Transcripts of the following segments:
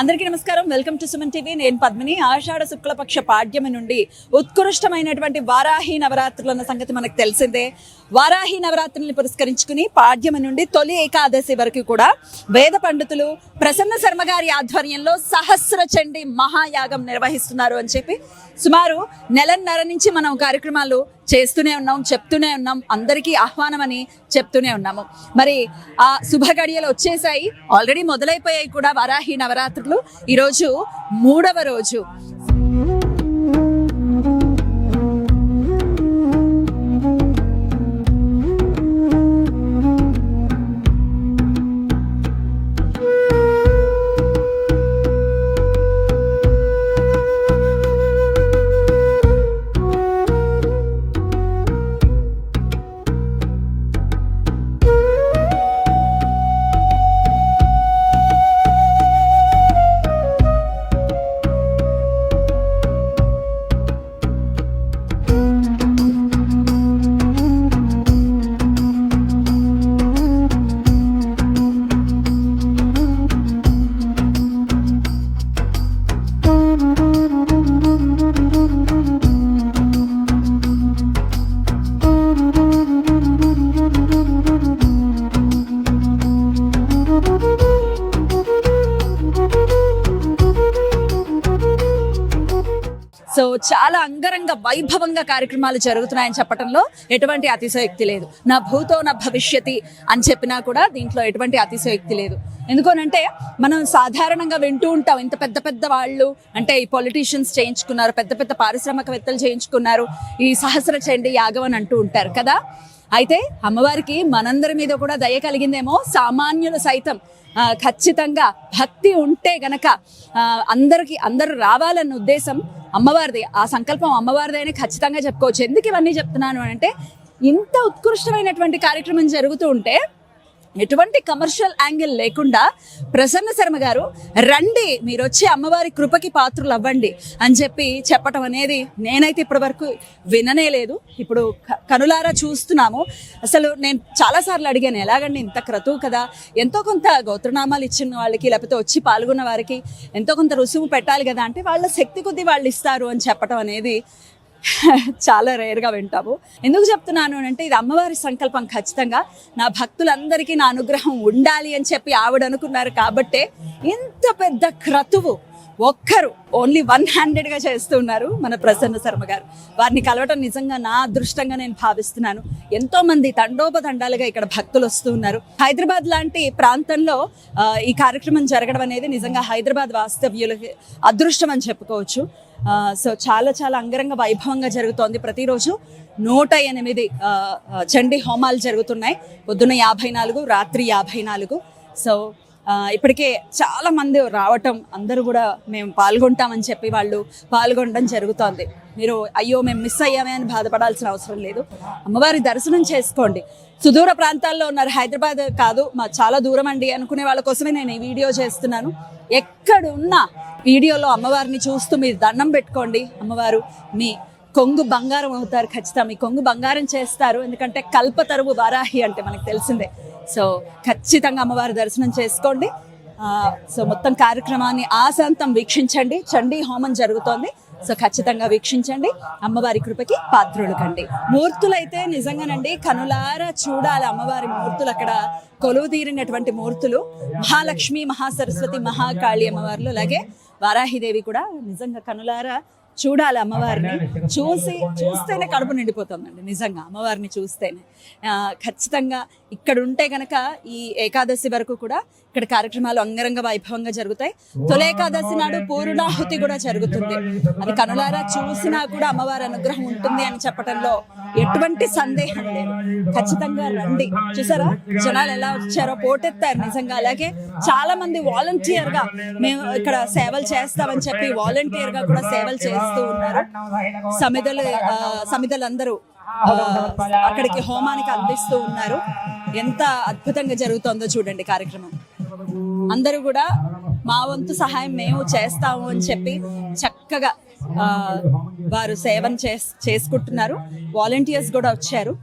అందరికీ నమస్కారం. Welcome to Suman TV. నేను పద్మిని. ఆషాఢ శుక్లపక్ష పాడ్యమి నుండి ఉత్కృష్టమైనటువంటి వారాహి నవరాత్రులు అన్న సంగతి మనకు తెలిసిందే. వారాహి నవరాత్రుల్ని పురస్కరించుకుని పాడ్యమి నుండి తొలి ఏకాదశి వరకు కూడా వేద పండితులు ప్రసన్న శర్మ గారి ఆధ్వర్యంలో సహస్ర చండీ మహాయాగం నిర్వహిస్తున్నారు అని చెప్పి సుమారు నెలన్నర నుంచి మనం కార్యక్రమాలు చేస్తూనే ఉన్నాం, చెప్తూనే ఉన్నాం, అందరికీ ఆహ్వానం అని చెప్తూనే ఉన్నాము. మరి ఆ శుభ గడియలు వచ్చేసాయి, ఆల్రెడీ మొదలైపోయాయి కూడా వారాహి నవరాత్రులు. ఈరోజు 3వ రోజు. సో చాలా అంగరంగ వైభవంగా కార్యక్రమాలు జరుగుతున్నాయని చెప్పడంలో ఎటువంటి అతిశయోక్తి లేదు. నా భూతో నా భవిష్యతి అని చెప్పినా కూడా దీంట్లో ఎటువంటి అతిశయోక్తి లేదు. ఎందుకనంటే మనం సాధారణంగా వింటూ ఉంటాం, ఇంత పెద్ద పెద్ద వాళ్ళు అంటే ఈ పొలిటీషియన్స్ చేయించుకున్నారు, పెద్ద పెద్ద పారిశ్రామికవేత్తలు చేయించుకున్నారు ఈ సహస్ర చండీ యాగం అని అంటూ ఉంటారు కదా. అయితే అమ్మవారికి మనందరి మీద కూడా దయ కలిగిందేమో. సామాన్యులు సైతం ఖచ్చితంగా భక్తి ఉంటే గనక అందరూ రావాలన్న ఉద్దేశం అమ్మవారిది, ఆ సంకల్పం అమ్మవారిది అని ఖచ్చితంగా చెప్పుకోవచ్చు. ఎందుకు ఇవన్నీ చెప్తున్నాను అంటే, ఇంత ఉత్కృష్టమైనటువంటి కార్యక్రమం జరుగుతూ ఉంటే ఎటువంటి కమర్షియల్ యాంగిల్ లేకుండా ప్రసన్న శర్మ గారు రండి, మీరు వచ్చి అమ్మవారి కృపకి పాత్రలు అవ్వండి అని చెప్పటం అనేది నేనైతే ఇప్పటి వరకు విననే లేదు. ఇప్పుడు కనులారా చూస్తున్నాము. అసలు నేను చాలాసార్లు అడిగాను, ఎలాగండి ఇంత క్రతువు కదా, ఎంతో కొంత గోత్రనామాలు ఇచ్చిన వాళ్ళకి లేకపోతే వచ్చి పాల్గొన్న వారికి ఎంతో కొంత రుసుము పెట్టాలి కదా అంటే, వాళ్ళ శక్తి కొద్దీ వాళ్ళు ఇస్తారు అని చెప్పటం అనేది చాలా రేర్గా వింటాము. ఎందుకు చెప్తున్నాను అంటే, ఇది అమ్మవారి సంకల్పం. ఖచ్చితంగా నా భక్తులందరికీ నా అనుగ్రహం ఉండాలి అని చెప్పి ఆవిడ అనుకున్నారు కాబట్టే ఇంత పెద్ద క్రతువు ఒక్కరు ఓన్లీ 1-handedగా చేస్తున్నారు మన ప్రసన్న శర్మ గారు. వారిని కలవటం నిజంగా నా అదృష్టంగా నేను భావిస్తున్నాను. ఎంతో మంది తండోపతండాలుగా ఇక్కడ భక్తులు వస్తూ ఉన్నారు. హైదరాబాద్ లాంటి ప్రాంతంలో ఈ కార్యక్రమం జరగడం అనేది నిజంగా హైదరాబాద్ వాస్తవ్యులకి అదృష్టం అని చెప్పుకోవచ్చు. సో చాలా చాలా అంగరంగ వైభవంగా జరుగుతోంది. ప్రతిరోజు 108 చండీ హోమాలు జరుగుతున్నాయి. పొద్దున్న 54, రాత్రి 54. సో ఇప్పటికే చాలా మంది రావటం, అందరూ కూడా మేము పాల్గొంటామని చెప్పి వాళ్ళు పాల్గొనడం జరుగుతోంది. మీరు అయ్యో మేము మిస్ అయ్యామే అని బాధపడాల్సిన అవసరం లేదు. అమ్మవారి దర్శనం చేసుకోండి. సుదూర ప్రాంతాల్లో ఉన్నారు, హైదరాబాద్ కాదు మా చాలా దూరం అండి అనుకునే వాళ్ళ కోసమే నేను ఈ వీడియో చేస్తున్నాను. ఎక్కడున్నా వీడియోలో అమ్మవారిని చూస్తూ మీరు దండం పెట్టుకోండి. అమ్మవారు మీ కొంగు బంగారం అవుతారు. ఖచ్చితంగా మీ కొంగు బంగారం చేస్తారు. ఎందుకంటే కల్పతరువు వారాహి అంటే మనకు తెలిసిందే. సో ఖచ్చితంగా అమ్మవారి దర్శనం చేసుకోండి. సో మొత్తం కార్యక్రమాన్ని ఆశాంతం వీక్షించండి. చండీ హోమం జరుగుతోంది. సో ఖచ్చితంగా వీక్షించండి, అమ్మవారి కృపకి పాత్రులు కండి. మూర్తులైతే నిజంగానండి కనులారా చూడాలి. అమ్మవారి మూర్తులు అక్కడ కొలువు తీరినటువంటి మూర్తులు మహాలక్ష్మి, మహాసరస్వతి, మహాకాళి అమ్మవార్లు, అలాగే వారాహిదేవి కూడా నిజంగా కనులారా చూడాలి. అమ్మవారిని చూస్తేనే కడుపు నిండిపోతుందండి. నిజంగా అమ్మవారిని చూస్తేనే. ఖచ్చితంగా ఇక్కడ ఉంటే కనుక ఈ ఏకాదశి వరకు కూడా ఇక్కడ కార్యక్రమాలు అంగరంగ వైభవంగా జరుగుతాయి. తొలి ఏకాదశి నాడు పూర్ణాహుతి కూడా జరుగుతుంది. అది కనులారా చూసినా కూడా అమ్మవారి అనుగ్రహం ఉంటుంది అని చెప్పడంలో ఎటువంటి సందేహం లేదు. ఖచ్చితంగా రండి. చూసారా జనాలు ఎలా వచ్చారో, పోటెత్తారు నిజంగా. అలాగే చాలా మంది వాలంటీర్ గా మేము ఇక్కడ సేవలు చేస్తామని చెప్పి వాలంటీర్ గా కూడా సేవలు చేస్తూ ఉన్నారు. సమిధలందరూ అక్కడికి హోమానికి అందిస్తూ ఉన్నారు. ఎంత అద్భుతంగా జరుగుతుందో చూడండి కార్యక్రమం. అందరూ కూడా మా వంతు సహాయం మేము చేస్తాము అని చెప్పి చక్కగా వారు సేవను చేసుకుంటున్నారు. వాలంటీర్స్ కూడా వచ్చారు.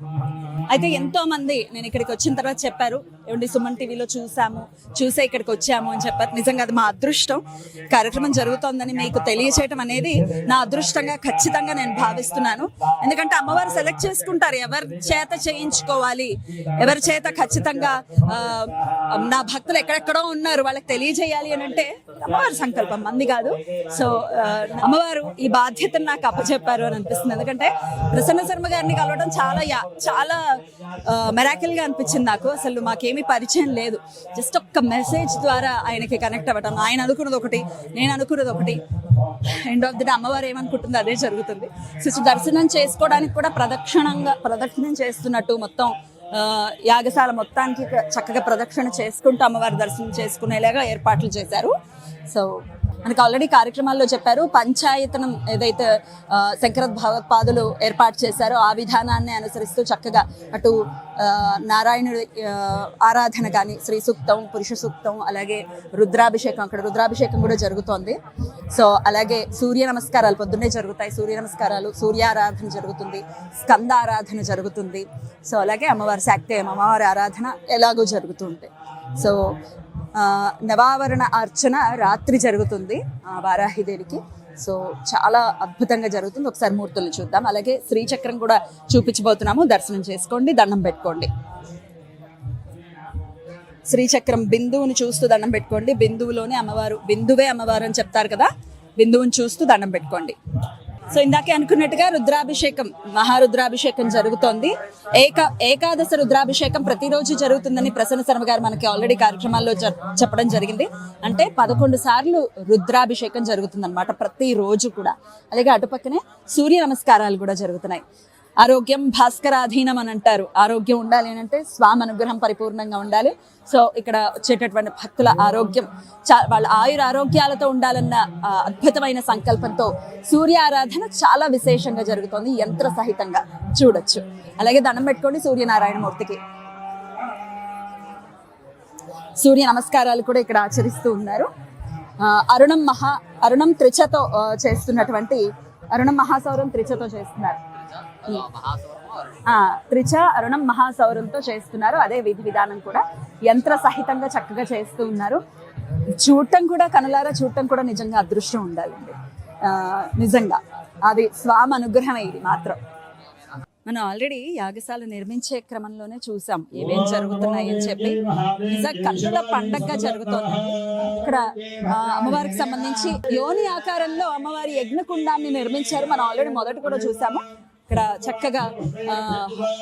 అయితే ఎంతో మంది నేను ఇక్కడికి వచ్చిన తర్వాత చెప్పారు, ఏమండి సుమన్ టీవీలో చూసే ఇక్కడికి వచ్చాము అని చెప్పారు. నిజంగా అది మా అదృష్టం. కార్యక్రమం జరుగుతోందని మీకు తెలియచేయటం అనేది నా అదృష్టంగా ఖచ్చితంగా నేను భావిస్తున్నాను. ఎందుకంటే అమ్మవారు సెలెక్ట్ చేసుకుంటారు ఎవరి చేత చేయించుకోవాలి, ఎవరి చేత ఖచ్చితంగా నా భక్తులు ఎక్కడెక్కడో ఉన్నారు వాళ్ళకి తెలియజేయాలి అని అంటే అమ్మవారి సంకల్పం, మంది కాదు. సో అమ్మవారు ఈ బాధ్యతను నాకు అప్పచెప్పారు అని అనిపిస్తుంది. ఎందుకంటే ప్రసన్న శర్మ గారిని కలవడం చాలా మెరాకిల్ గా అనిపించింది నాకు. అసలు మాకేమీ పరిచయం లేదు, జస్ట్ ఒక్క మెసేజ్ ద్వారా ఆయనకి కనెక్ట్ అవ్వటం. ఆయన అనుకున్నది ఒకటి, నేను అనుకున్నది ఒకటి. ఎండ్ ఆఫ్ ది డే అమ్మవారు ఏమనుకుంటుందో అదే జరుగుతుంది. సో దర్శనం చేసుకోవడానికి కూడా ప్రదక్షిణం చేస్తున్నట్టు మొత్తం యాగశాల మొత్తానికి చక్కగా ప్రదక్షిణ చేసుకుంటూ అమ్మవారి దర్శనం చేసుకునేలాగా ఏర్పాట్లు చేశారు. సో మనకు ఆల్రెడీ కార్యక్రమాల్లో చెప్పారు, పంచాయతనం ఏదైతే శంకర భగవత్పాదులు ఏర్పాటు చేశారో ఆ విధానాన్ని అనుసరిస్తూ చక్కగా అటు నారాయణుడి ఆరాధన కానీ, శ్రీ సూక్తం, పురుష సూక్తం, అలాగే రుద్రాభిషేకం, అక్కడ రుద్రాభిషేకం కూడా జరుగుతోంది. సో అలాగే సూర్య నమస్కారాలు పొద్దున్నే జరుగుతాయి, సూర్య నమస్కారాలు, సూర్యారాధన జరుగుతుంది, స్కంద ఆరాధన జరుగుతుంది. సో అలాగే అమ్మవారి శాక్తేయం, అమ్మవారి ఆరాధన ఎలాగో జరుగుతుంటాయి. సో నవావరణ అర్చన రాత్రి జరుగుతుంది వారాహిదేవికి. సో చాలా అద్భుతంగా జరుగుతుంది. ఒకసారి మూర్తుల్ని చూద్దాం. అలాగే శ్రీచక్రం కూడా చూపించబోతున్నాము, దర్శనం చేసుకోండి, దండం పెట్టుకోండి. శ్రీచక్రం బిందువుని చూస్తూ దండం పెట్టుకోండి. బిందువులోనే అమ్మవారు, బిందువే అమ్మవారు అని చెప్తారు కదా, బిందువుని చూస్తూ దండం పెట్టుకోండి. సో ఇందాకే అనుకున్నట్టుగా రుద్రాభిషేకం, మహారుద్రాభిషేకం జరుగుతోంది. ఏకాదశ రుద్రాభిషేకం ప్రతిరోజు జరుగుతుందని ప్రసన్న శర్మ గారు మనకి ఆల్రెడీ కార్యక్రమాల్లో చెప్పడం జరిగింది. అంటే 11 సార్లు రుద్రాభిషేకం జరుగుతుందన్నమాట ప్రతిరోజు కూడా. అలాగే అటుపక్కనే సూర్య నమస్కారాలు కూడా జరుగుతున్నాయి. ఆరోగ్యం భాస్కరాధీనం అని అంటారు. ఆరోగ్యం ఉండాలి అని అంటే స్వామి అనుగ్రహం పరిపూర్ణంగా ఉండాలి. సో ఇక్కడ వచ్చేటటువంటి భక్తుల ఆరోగ్యం, వాళ్ళ ఆరోగ్యాలతో ఉండాలన్న అద్భుతమైన సంకల్పంతో సూర్య ఆరాధన చాలా విశేషంగా జరుగుతుంది, యంత్ర సహితంగా చూడొచ్చు. అలాగే దండం పెట్టుకోండి సూర్యనారాయణ మూర్తికి. సూర్య నమస్కారాలు కూడా ఇక్కడ ఆచరిస్తూ ఉన్నారు. అరుణం త్రిచతో చేస్తున్నటువంటి అరుణం మహాసౌరం త్రిచతో చేస్తున్నారు. త్రిచ అరుణం మహాసౌరంతో చేస్తున్నారు. అదే విధి విధానం కూడా యంత్ర సహితంగా చక్కగా చేస్తూ ఉన్నారు. చూడటం కూడా, కనులారా చూడటం కూడా నిజంగా అదృష్టం ఉండాలండి. నిజంగా అది స్వామి అనుగ్రహం. ఇది మాత్రం మనం ఆల్రెడీ యాగశాల నిర్మించే క్రమంలోనే చూసాం ఏమేం జరుగుతున్నాయి అని చెప్పి. నిజంగా కన్నుల పండగగా జరుగుతోంది. ఇక్కడ అమ్మవారికి సంబంధించి యోని ఆకారంలో అమ్మవారి యజ్ఞకుండాన్ని నిర్మించారు. మనం ఆల్రెడీ మొదట కూడా చూసాము. ఇక్కడ చక్కగా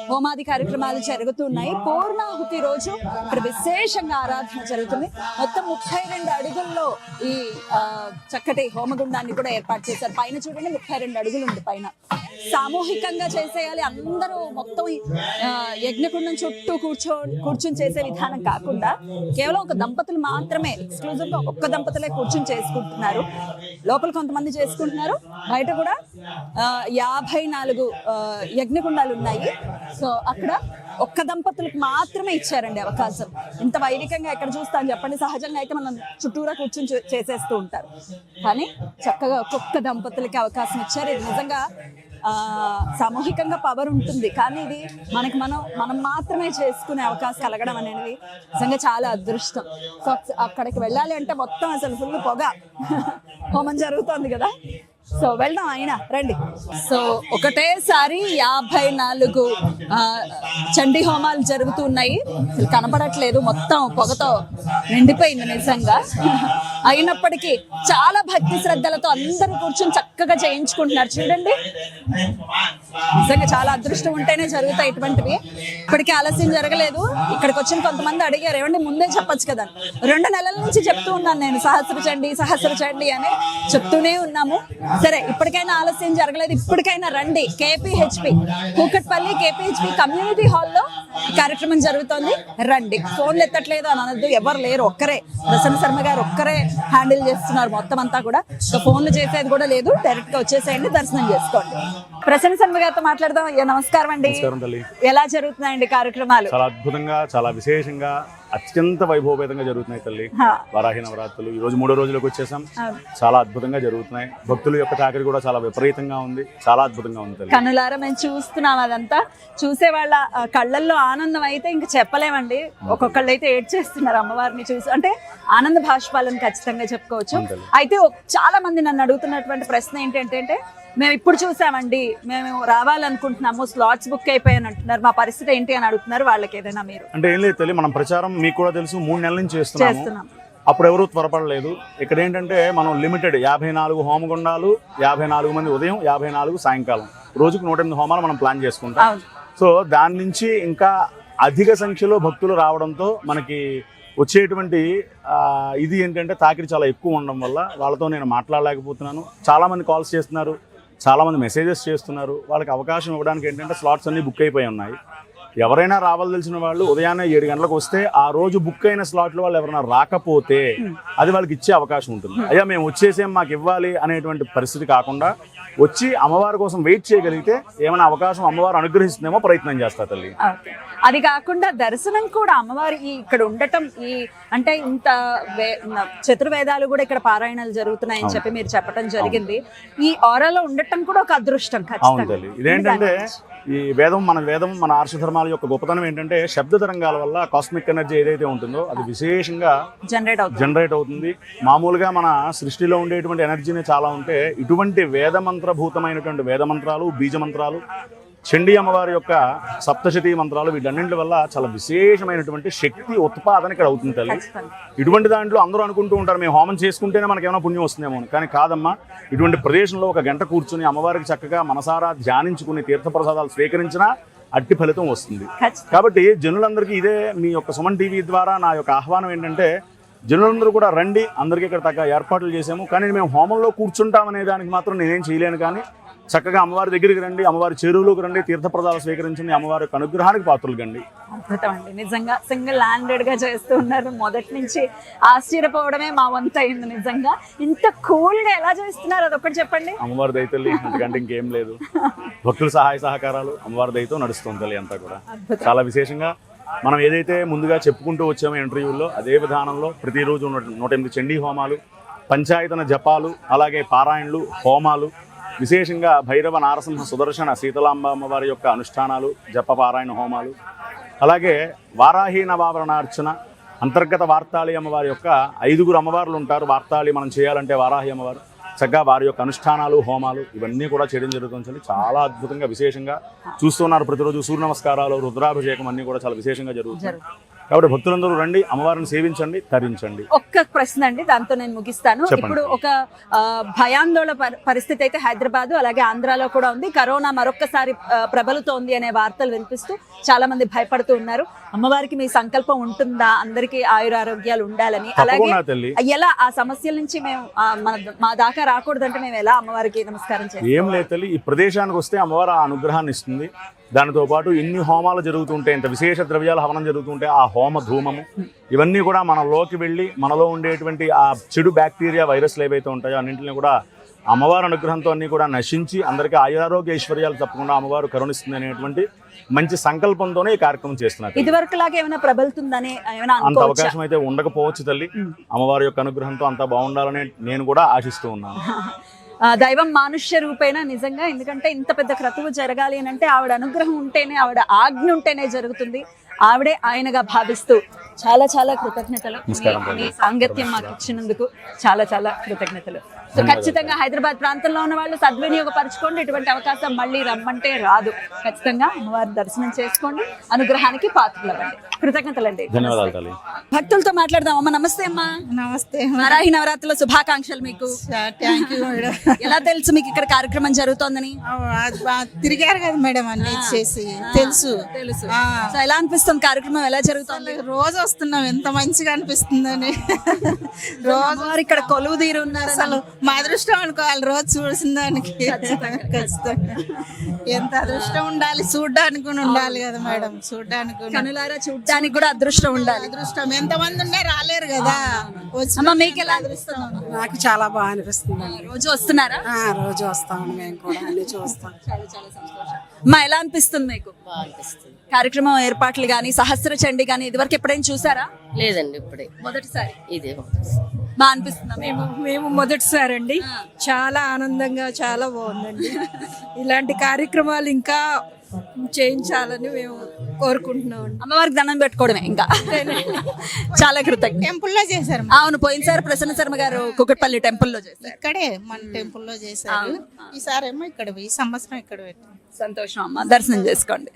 హోమాది కార్యక్రమాలు జరుగుతున్నాయి. పూర్ణాహుతి రోజు ఇక్కడ విశేషంగా ఆరాధన జరుగుతుంది. మొత్తం 32 అడుగుల్లో ఈ చక్కటి హోమగుండాన్ని కూడా ఏర్పాటు చేశారు. పైన చూడండి 32 అడుగులు ఉంది పైన. సామూహికంగా చేసేయాలి, అందరూ మొత్తం యజ్ఞకుండం చుట్టూ కూర్చుని చేసే విధానం కాకుండా కేవలం ఒక దంపతులు మాత్రమే, ఎక్స్క్లూజివ్ గా ఒక్క దంపతులే కూర్చుని చేసుకుంటున్నారు. లోపల కొంతమంది చేసుకుంటున్నారు, బయట కూడా 54 యజ్ఞకుండాలు ఉన్నాయి. సో అక్కడ ఒక్క దంపతులకు మాత్రమే ఇచ్చారండి అవకాశం. ఇంత వైదికంగా ఎక్కడ చూస్తాను చెప్పండి. సహజంగా అయితే మనం చుట్టూరా కూర్చొని చేసేస్తూ ఉంటారు, కానీ చక్కగా ఒక్కొక్క దంపతులకి అవకాశం ఇచ్చారు. ఇది నిజంగా సామూహికంగా పవర్ ఉంటుంది, కానీ ఇది మనం మాత్రమే చేసుకునే అవకాశం కలగడం అనేది నిజంగా చాలా అదృష్టం. సో అక్కడికి వెళ్ళాలి అంటే మొత్తం అసలు ఫుల్ పొగ హోమం జరుగుతుంది కదా. సో వెళ్దాం, అయినా రండి. సో ఒకటేసారి 54 చండీ హోమాలు జరుగుతున్నాయి. అసలు కనపడట్లేదు, మొత్తం పొగతో నిండిపోయింది నిజంగా. అయినప్పటికీ చాలా భక్తి శ్రద్ధలతో అందరూ కూర్చొని చక్కగా చేయించుకుంటున్నారు. చూడండి, నిజంగా చాలా అదృష్టం ఉంటేనే జరుగుతాయి ఇటువంటివి. ఇప్పటికీ ఆలస్యం జరగలేదు. ఇక్కడికి వచ్చిన కొంతమంది అడిగారు, ఏమండి ముందే చెప్పొచ్చు కదా. 2 నెలల నుంచి చెప్తూ ఉన్నాను నేను, సహస్ర చండి అని చెప్తూనే ఉన్నాము. సరే, ఇప్పటికైనా ఆలస్యం జరగలేదు, ఇప్పటికైనా రండి. కేపీహెచ్పి కూకట్పల్లి కేపీహెచ్పి కమ్యూనిటీ హాల్లో కార్యక్రమం జరుగుతోంది, రండి. ఫోన్లు ఎత్తట్లేదు అని అనద్దు, ఎవరు లేరు, ఒక్కరే ప్రసన్న శర్మ గారు ఒక్కరే హ్యాండిల్ చేస్తున్నారు మొత్తం అంతా కూడా. ఫోన్లు చేసేది కూడా లేదు, డైరెక్ట్ గా వచ్చేసేయండి, దర్శనం చేసుకోండి. ప్రసన్న శర్మ గారితో మాట్లాడదాం. నమస్కారం అండి. ఎలా జరుగుతున్నాయండి కార్యక్రమాలు? చాలా అద్భుతంగా, చాలా విశేషంగా అత్యంత వైభవపేతంగా జరుగుతున్నాయి తల్లి వారాహి నవరాత్రులు. ఈ రోజు 3వ రోజులకు వచ్చేసాం. చాలా అద్భుతంగా జరుగుతున్నాయి. భక్తుల యొక్క తాకిడి కూడా చాలా విపరీతంగా ఉంది. చాలా అద్భుతంగా ఉంది తల్లి. కనులారా మేము చూస్తున్నాం. అదంతా చూసే వాళ్ళ కళ్ళల్లో ఆనందం అయితే ఇంకా చెప్పలేమండి. ఒక్కొక్కళ్ళు అయితే ఏడ్చేస్తున్నారు అమ్మవారిని చూసి. అంటే ఆనంద భాష్పాలను ఖచ్చితంగా చెప్పుకోవచ్చు. అయితే చాలా మంది నన్ను అడుగుతున్నటువంటి ప్రశ్న ఏంటంటే, మేము ఇప్పుడు చూసామండి, మేము రావాలనుకుంటున్నాము, స్లాట్స్ బుక్ అయిపోయాయని అంటున్నారు, మా పరిస్థితి ఏంటి అని అడుగుతున్నారు. వాళ్ళకి ఏదైనా మీరు అంటే ఏం లేదు తల్లి, మనం ప్రచారం మీకు కూడా తెలుసు 3 నెలల నుంచి చేస్తున్నాం. అప్పుడు ఎవరు త్వరపడలేదు. ఇక్కడ ఏంటంటే మనం లిమిటెడ్ 54 హోమగుండాలు, 54 మంది ఉదయం, 54 సాయంకాలం, రోజుకు 108 హోమాలు మనం ప్లాన్ చేసుకుంటాం. సో దాని నుంచి ఇంకా అధిక సంఖ్యలో భక్తులు రావడంతో మనకి వచ్చేటువంటి ఇది ఏంటంటే తాకిడి చాలా ఎక్కువ ఉండడం వల్ల వాళ్ళతో నేను మాట్లాడలేకపోతున్నాను. చాలామంది కాల్స్ చేస్తున్నారు, చాలామంది మెసేజెస్ చేస్తున్నారు. వాళ్ళకి అవకాశం ఇవ్వడానికి ఏంటంటే స్లాట్స్ అన్నీ బుక్ అయిపోయి ఉన్నాయి. ఎవరైనా రావాల్సిన వాళ్ళు ఉదయాన్నే 7 గంటలకు వస్తే ఆ రోజు బుక్ అయిన స్లాట్లో వాళ్ళు ఎవరైనా రాకపోతే అది వాళ్ళకి ఇచ్చే అవకాశం ఉంటుంది. అయ్యా మేము వచ్చేసేం మాకు ఇవ్వాలి అనేటువంటి పరిస్థితి కాకుండా వచ్చి అమ్మవారి కోసం వెయిట్ చేయగలిగితే ఏమైనా అవకాశం అమ్మవారు అనుగ్రహిస్తుందేమో ప్రయత్నం చేస్తా తల్లి. అది కాకుండా దర్శనం కూడా అమ్మవారి ఇక్కడ ఉండటం, ఈ అంటే ఇంత చతుర్వేదాలు కూడా ఇక్కడ పారాయణాలు జరుగుతున్నాయని చెప్పి మీరు చెప్పడం జరిగింది. ఈ ఆరాలో ఉండటం కూడా ఒక అదృష్టం. అవును తల్లి. ఇదేంటంటే ఈ మన వేదం మన ఆర్షధర్మాల యొక్క గొప్పతనం ఏంటంటే శబ్ద తరంగాల వల్ల కాస్మిక్ ఎనర్జీ ఏదైతే ఉంటుందో అది విశేషంగా జనరేట్ అవుతుంది. మామూలుగా మన సృష్టిలో ఉండేటువంటి ఎనర్జీని చాలా ఉంటే ఇటువంటి వేదమంత్రభూతమైనటువంటి వేదమంత్రాలు, బీజమంత్రాలు, చండీ అమ్మవారి యొక్క సప్తశతీ మంత్రాలు, వీటన్నింటి వల్ల చాలా విశేషమైనటువంటి శక్తి ఉత్పాదన ఇక్కడ అవుతుంది తల్లి. ఇటువంటి దాంట్లో అందరూ అనుకుంటూ ఉంటారు మేము హోమం చేసుకుంటేనే మనకి ఏమైనా పుణ్యం వస్తుందేమో, కానీ కాదమ్మా. ఇటువంటి ప్రదేశంలో 1 గంట కూర్చుని అమ్మవారికి చక్కగా మనసారా ధ్యానించుకుని తీర్థప్రసాదాలు స్వీకరించినా అట్టి ఫలితం వస్తుంది. కాబట్టి జనులందరికీ ఇదే మీ యొక్క సుమన్ టీవీ ద్వారా నా యొక్క ఆహ్వానం ఏంటంటే, జనులందరూ కూడా రండి, అందరికీ ఇక్కడ తగ్గ ఏర్పాట్లు చేసాము. కానీ మేము హోమంలో కూర్చుంటామనే దానికి మాత్రం నేనేం చేయలేను. కానీ చక్కగా అమ్మవారి దగ్గరికి రండి, అమ్మవారి చెరువులోకి రండి, తీర్థప్రదాలు స్వీకరించండి, అమ్మవారి యొక్క అనుగ్రహానికి పాత్రలు కండి. అద్భుతం అండి. నిజంగా సింగిల్ హ్యాండెడ్ గా చేస్తూ ఉన్నారు. మొదటి నుంచి ఆశ్చర్యపోవడమే మా వంతు అయింది. నిజంగా ఇంత కూల్ గా ఎలా చేస్తున్నారు అదొక్కటి చెప్పండి. అమ్మవారి దయతల్లి, అంతకంటే ఇంకేం లేదు. భక్తుల సహాయ సహకారాలు అమ్మవారి దయతో నడుస్తుంది తల్లి అంతా కూడా. చాలా విశేషంగా మనం ఏదైతే ముందుగా చెప్పుకుంటూ వచ్చామో ఇంటర్వ్యూల్లో అదే విధానంలో ప్రతిరోజు 108 చండీ హోమాలు, పంచాయతన జపాలు, అలాగే పారాయణలు, హోమాలు, విశేషంగా భైరవ, నారసింహ, సుదర్శన, శీతలాంబ అమ్మవారి యొక్క అనుష్ఠానాలు, జప పారాయణ హోమాలు, అలాగే వారాహి నవావరణార్చన, అంతర్గత వార్తాళి అమ్మవారి యొక్క 5 అమ్మవార్లు ఉంటారు. వార్తాళి మనం చేయాలంటే వారాహి అమ్మవారు, చక్కగా వారి యొక్క అనుష్ఠానాలు, హోమాలు ఇవన్నీ కూడా చేయడం జరుగుతుంది. చాలా అద్భుతంగా విశేషంగా చూస్తున్నారు. ప్రతిరోజు సూర్య నమస్కారాలు, రుద్రాభిషేకం అన్నీ కూడా చాలా విశేషంగా జరుగుతుంది. కాబట్టి భక్తులందరూ రండి, అమ్మవారిని సేవించండి, తరించండి. ఒక్క ప్రశ్న అండి, దాంతో నేను ముగిస్తాను. ఇప్పుడు ఒక భయాందోళన పరిస్థితి అయితే హైదరాబాద్ అలాగే ఆంధ్రాలో కూడా ఉంది. కరోనా మరొక్కసారి ప్రబలుతోంది అనే వార్తలు వినిపిస్తూ చాలా మంది భయపడుతూ ఉన్నారు. అమ్మవారికి మీ సంకల్పం ఉంటుందా అందరికీ ఆయురారోగ్యాలు ఉండాలని? అలాగే ఎలా ఆ సమస్యల నుంచి మేము మా దాకా రాకూడదంటే మేము ఎలా అమ్మవారికి నమస్కారం చేయాలి? ఏం లేదు తల్లి, ఈ ప్రదేశానికి వస్తే అమ్మవారు ఆ అనుగ్రహాన్ని ఇస్తుంది. దానితో పాటు ఇన్ని హోమాలు జరుగుతుంటే, ఇంత విశేష ద్రవ్యాల హవనం జరుగుతుంటే ఆ హోమ ధూమము ఇవన్నీ కూడా మనలోకి వెళ్ళి మనలో ఉండేటువంటి ఆ చెడు బ్యాక్టీరియా, వైరస్లు ఏవైతే ఉంటాయో అన్నింటినీ కూడా అమ్మవారి అనుగ్రహంతో అన్ని కూడా నశించి అందరికీ ఆయురారోగ్య ఐశ్వర్యాలు తప్పకుండా అమ్మవారు కరుణిస్తుంది అనేటువంటి మంచి సంకల్పంతోనే ఈ కార్యక్రమం చేస్తున్నారు. ఇదివరకు లాగా ఏమైనా ప్రబలుతుందని అంత అవకాశం అయితే ఉండకపోవచ్చు తల్లి. అమ్మవారి యొక్క అనుగ్రహంతో అంతా బాగుండాలని నేను కూడా ఆశిస్తూ ఉన్నాను. దైవం మానుష్య రూపేణ నిజంగా. ఎందుకంటే ఇంత పెద్ద క్రతువు జరగాలి అని అంటే ఆవిడ అనుగ్రహం ఉంటేనే, ఆవిడ ఆజ్ఞ ఉంటేనే జరుగుతుంది. ఆవిడే ఆయనగా భావిస్తూ చాలా చాలా కృతజ్ఞతలు. మీ సాంగత్యం మాకు ఇచ్చినందుకు చాలా చాలా కృతజ్ఞతలు. సో ఖచ్చితంగా హైదరాబాద్ ప్రాంతంలో ఉన్న వాళ్ళు సద్వినియోగపరచుకోండి. ఇటువంటి అవకాశం మళ్ళీ రమ్మంటే రాదు. ఖచ్చితంగా అమ్మవారి దర్శనం చేసుకోండి, అనుగ్రహానికి పాత్రలవ్వండి. కృతజ్ఞతలండి. ధన్యవాదాలు. భక్తులతో మాట్లాడదాం. అమ్మ నమస్తే. అమ్మా నమస్తే. వారాహి నవరాత్రుల శుభాకాంక్షలు మీకు. Thank you madam. ఎలా తెలుసు మీకు ఇక్కడ కార్యక్రమం జరుగుతోందని? తిరిగారు కదా మేడం అన్ని చేసి తెలుసు. సో ఎలా అనిపిస్తుంది కార్యక్రమం ఎలా జరుగుతుంది? రోజు వస్తున్నాం, ఎంత మంచిగా అనిపిస్తుందని. రోజు ఇక్కడ కొలువు తీరు ఉన్నారు. అసలు మా అదృష్టం అనుకోవాలి రోజు చూసిన దానికి. ఖచ్చితంగా ఎంత అదృష్టం ఉండాలి, చూడ్డానికి ఉండాలి కదా మేడం. చూడ్డానికి కనులారా చూడ్డానికి కూడా అదృష్టం ఉండాలి. అదృష్టం ఎంతమంది ఉన్నా రాలేరు కదా. అమ్మ మీకు ఎలా అదృష్టం? నాకు చాలా బాగా అనిపిస్తుంది. రోజు వస్తున్నారా? రోజు వస్తాం, మేము కూడా అన్ని చూస్తాం. చాలా చాలా సంతోషం. అమ్మా ఎలా అనిపిస్తుంది మీకు? బాగా అనిపిస్తుంది. కార్యక్రమం ఏర్పాట్లు కానీ సహస్ర చండి కానీ ఇదివరకు ఎప్పుడైనా చూసారా? లేదండి ఇప్పుడే మొదటిసారి ఇదే బాగా అనిపిస్తుందా? మేము మొదటిసారి అండి, చాలా ఆనందంగా, చాలా బాగుందండి. ఇలాంటి కార్యక్రమాలు ఇంకా చేయించాలని మేము కోరుకుంటున్నాం అండి. అమ్మవారికి దండం పెట్టుకోవడమే ఇంకా. చాలా కృతజ్ఞ. టెంపుల్లో చేశారు అవును, పోయినసారి ప్రసన్న శర్మ గారు కుకట్పల్లి టెంపుల్లో చేశారు. ఇక్కడే మన టెంపుల్లో చేశారు. ఈసారి ఏమో ఇక్కడ ఈ సంవత్సరం ఇక్కడ పెట్టాం. సంతోషం అమ్మ, దర్శనం చేసుకోండి.